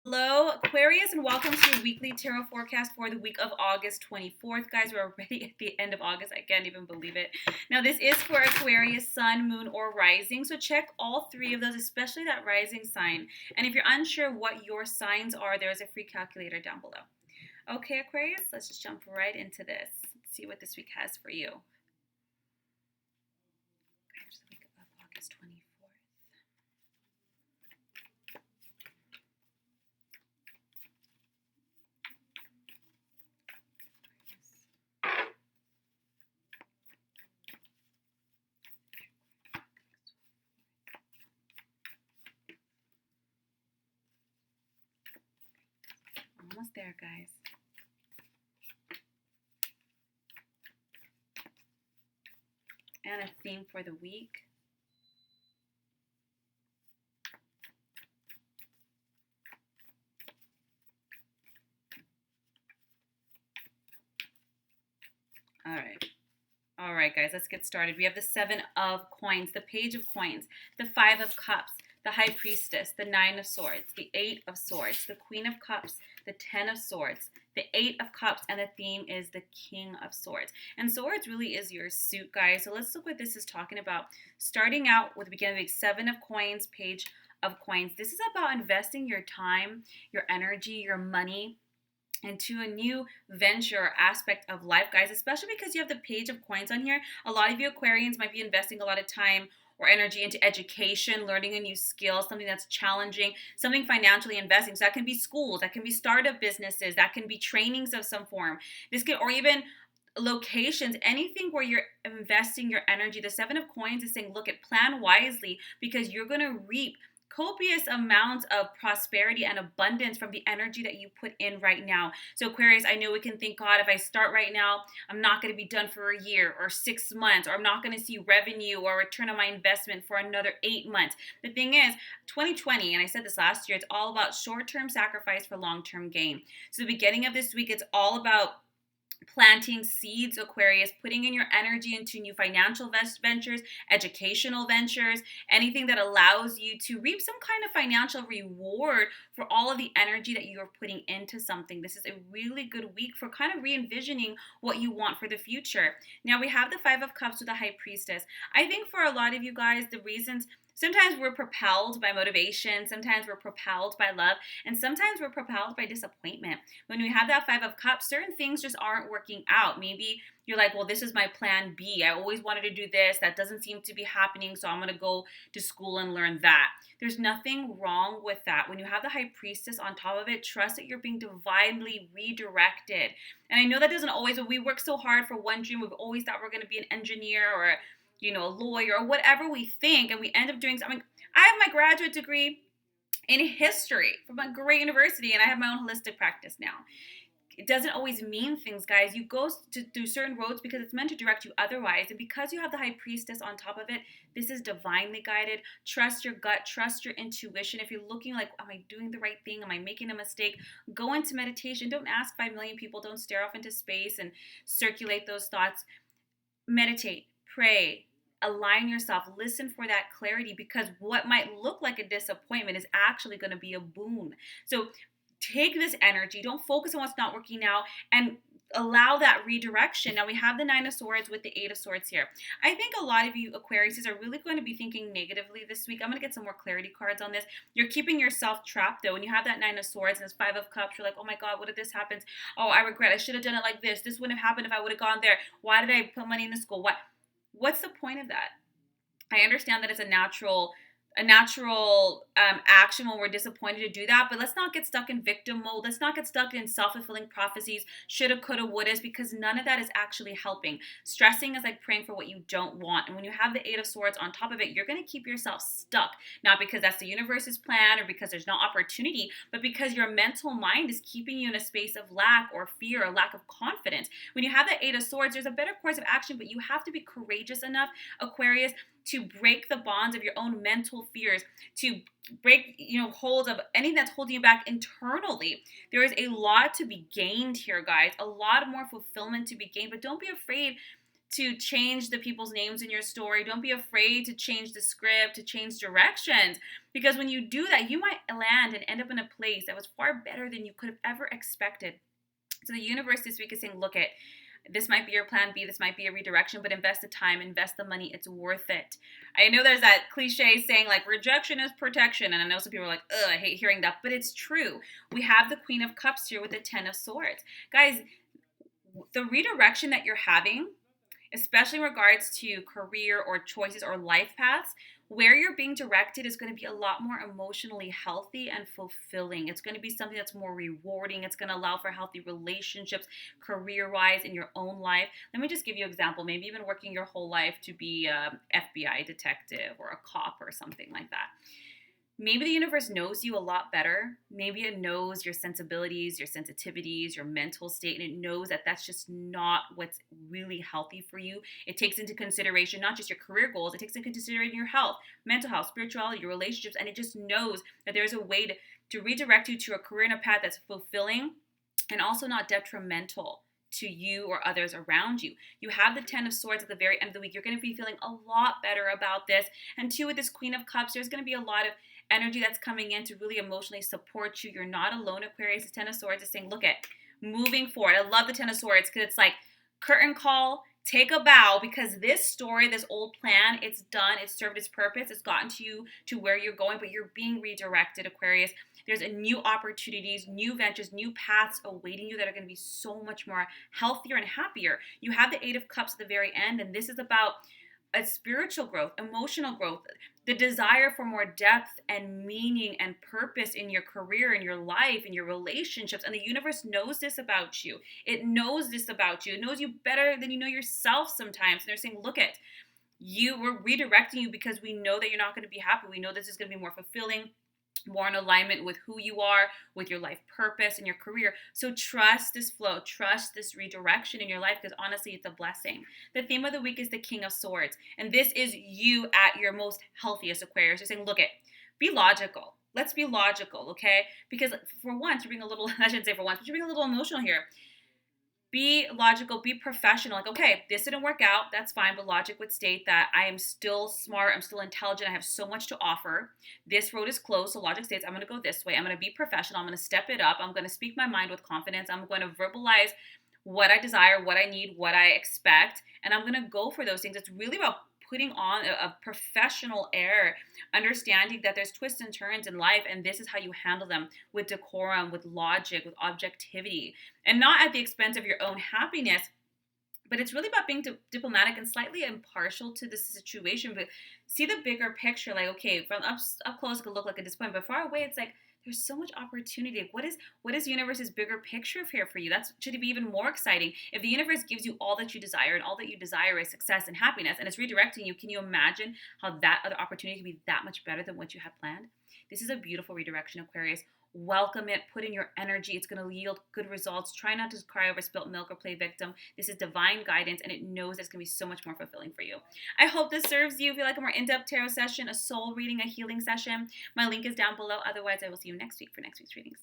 Hello, Aquarius, and welcome to your weekly tarot forecast for the week of August 24th. Guys, we're already at the end of August. I can't even believe it. Now, this is for Aquarius, Sun, Moon, or Rising. So check all three of those, especially that rising sign. And if you're unsure what your signs are, there's a free calculator down below. Okay, Aquarius, let's just jump right into this. Let's see what this week has for you. Gosh, the week of August 24th. Almost there, guys. And a theme for the week. All right, guys, let's get started. We have the Seven of Coins, the Page of Coins, the Five of Cups, the High Priestess, the Nine of Swords, the Eight of Swords, the Queen of Cups, the Ten of Swords, the Eight of Cups, and the theme is the King of Swords. And swords really is your suit, guys. So let's look what this is talking about. Starting out with the beginning of the Seven of Coins, Page of Coins. This is about investing your time, your energy, your money into a new venture or aspect of life, guys, especially because you have the Page of Coins on here. A lot of you Aquarians might be investing a lot of time or energy into education, learning a new skill, something that's challenging, something financially investing. So that can be schools, that can be startup businesses, that can be trainings of some form. This could, or even locations, anything where you're investing your energy. The Seven of Coins is saying, look, plan wisely because you're going to reap copious amounts of prosperity and abundance from the energy that you put in right now. So Aquarius, I know we can think, God, if I start right now, I'm not going to be done for a year or 6 months, or I'm not going to see revenue or return on my investment for another 8 months. The thing is, 2020, and I said this last year, it's all about short-term sacrifice for long-term gain. So the beginning of this week, it's all about planting seeds, Aquarius, putting in your energy into new financial ventures, educational ventures, anything that allows you to reap some kind of financial reward for all of the energy that you're putting into something. This is a really good week for kind of re-envisioning what you want for the future. Now we have the Five of Cups with the High Priestess. I think for a lot of you guys, the reasons sometimes we're propelled by motivation, sometimes we're propelled by love, and sometimes we're propelled by disappointment. When we have that Five of Cups, certain things just aren't working out. Maybe you're like, well, this is my plan B. I always wanted to do this. That doesn't seem to be happening, so I'm going to go to school and learn that. There's nothing wrong with that. When you have the High Priestess on top of it, trust that you're being divinely redirected. And I know that doesn't always, when we work so hard for one dream, we've always thought we're going to be an engineer or a lawyer or whatever we think, and we end up doing something. I have my graduate degree in history from a great university, and I have my own holistic practice now. It doesn't always mean things, guys. You go through certain roads because it's meant to direct you otherwise. And because you have the High Priestess on top of it, this is divinely guided. Trust your gut. Trust your intuition. If you're looking like, am I doing the right thing? Am I making a mistake? Go into meditation. Don't ask 5 million people. Don't stare off into space and circulate those thoughts. Meditate. Pray. Align yourself, listen for that clarity, because what might look like a disappointment is actually going to be a boon. So take this energy, don't focus on what's not working now, and allow that redirection. Now we have the Nine of Swords with the Eight of Swords here. I think a lot of you Aquariuses are really going to be thinking negatively this week. I'm going to get some more clarity cards on this. You're keeping yourself trapped though. When you have that Nine of Swords and this Five of Cups, you're like, oh my God, what if this happens? Oh, I regret. I should have done it like this. This wouldn't have happened if I would have gone there. Why did I put money in the school? What's the point of that? I understand that it's a natural action when we're disappointed to do that, but let's not get stuck in victim mode. Let's not get stuck in self-fulfilling prophecies, shoulda, coulda, wouldas, because none of that is actually helping. Stressing is like praying for what you don't want. And when you have the Eight of Swords on top of it, you're going to keep yourself stuck, not because that's the universe's plan or because there's no opportunity, but because your mental mind is keeping you in a space of lack or fear or lack of confidence. When you have that Eight of Swords, there's a better course of action, but you have to be courageous enough, Aquarius, to break the bonds of your own mental fears, to break, hold of anything that's holding you back internally. There is a lot to be gained here, guys. A lot more fulfillment to be gained, but don't be afraid to change the people's names in your story. Don't be afraid to change the script, to change directions. Because when you do that, you might land and end up in a place that was far better than you could have ever expected. So the universe this week is saying, look, this might be your plan B, this might be a redirection, but invest the time, invest the money, it's worth it. I know there's that cliche saying like rejection is protection, and I know some people are like, ugh, I hate hearing that, but it's true. We have the Queen of Cups here with the Ten of Swords. Guys, the redirection that you're having, especially in regards to career or choices or life paths, where you're being directed is going to be a lot more emotionally healthy and fulfilling. It's going to be something that's more rewarding. It's going to allow for healthy relationships, career-wise, in your own life. Let me just give you an example. Maybe you've been working your whole life to be an FBI detective or a cop or something like that. Maybe the universe knows you a lot better. Maybe it knows your sensibilities, your sensitivities, your mental state, and it knows that that's just not what's really healthy for you. It takes into consideration not just your career goals, it takes into consideration your health, mental health, spirituality, your relationships, and it just knows that there's a way to redirect you to a career and a path that's fulfilling and also not detrimental to you or others around you. You have the Ten of Swords at the very end of the week. You're going to be feeling a lot better about this. And two, with this Queen of Cups, there's going to be a lot of energy that's coming in to really emotionally support you. You're not alone, Aquarius. The Ten of Swords is saying, look at moving forward. I love the Ten of Swords because it's like curtain call, take a bow, because this story, this old plan, it's done. It's served its purpose. It's gotten to you to where you're going, but you're being redirected, Aquarius. There's a new opportunities, new ventures, new paths awaiting you that are going to be so much more healthier and happier. You have the Eight of Cups at the very end, and this is about a spiritual growth, emotional growth, the desire for more depth and meaning and purpose in your career, in your life, in your relationships. And the universe knows this about you. It knows this about you. It knows you better than you know yourself sometimes. And they're saying, look at you, we're redirecting you because we know that you're not going to be happy. We know this is going to be more fulfilling, more in alignment with who you are, with your life purpose and your career. So trust this flow, trust this redirection in your life, because honestly, it's a blessing. The theme of the week is the King of Swords. And this is you at your most healthiest, Aquarius. You're saying, look be logical. Let's be logical, okay? Because for once, you're being a little, I shouldn't say for once, but you're being a little emotional here. Be logical, be professional. Like, okay, this didn't work out. That's fine. But logic would state that I am still smart. I'm still intelligent. I have so much to offer. This road is closed. So logic states I'm going to go this way. I'm going to be professional. I'm going to step it up. I'm going to speak my mind with confidence. I'm going to verbalize what I desire, what I need, what I expect. And I'm going to go for those things. It's really about putting on a professional air, understanding that there's twists and turns in life, and this is how you handle them, with decorum, with logic, with objectivity, and not at the expense of your own happiness. But it's really about being diplomatic and slightly impartial to the situation, but see the bigger picture. Like, okay, from up close it could look like a disappointment, but far away it's like there's so much opportunity. What is the universe's bigger picture here for you? That should be even more exciting. If the universe gives you all that you desire, and all that you desire is success and happiness, and it's redirecting you, can you imagine how that other opportunity can be that much better than what you had planned? This is a beautiful redirection, Aquarius. Welcome it, put in your energy. It's going to yield good results. Try not to cry over spilt milk or play victim. This is divine guidance, and it knows it's going to be so much more fulfilling for you. I hope this serves you. If you like a more in-depth tarot session, a soul reading, a healing session, my link is down below. Otherwise, I will see you next week for next week's readings.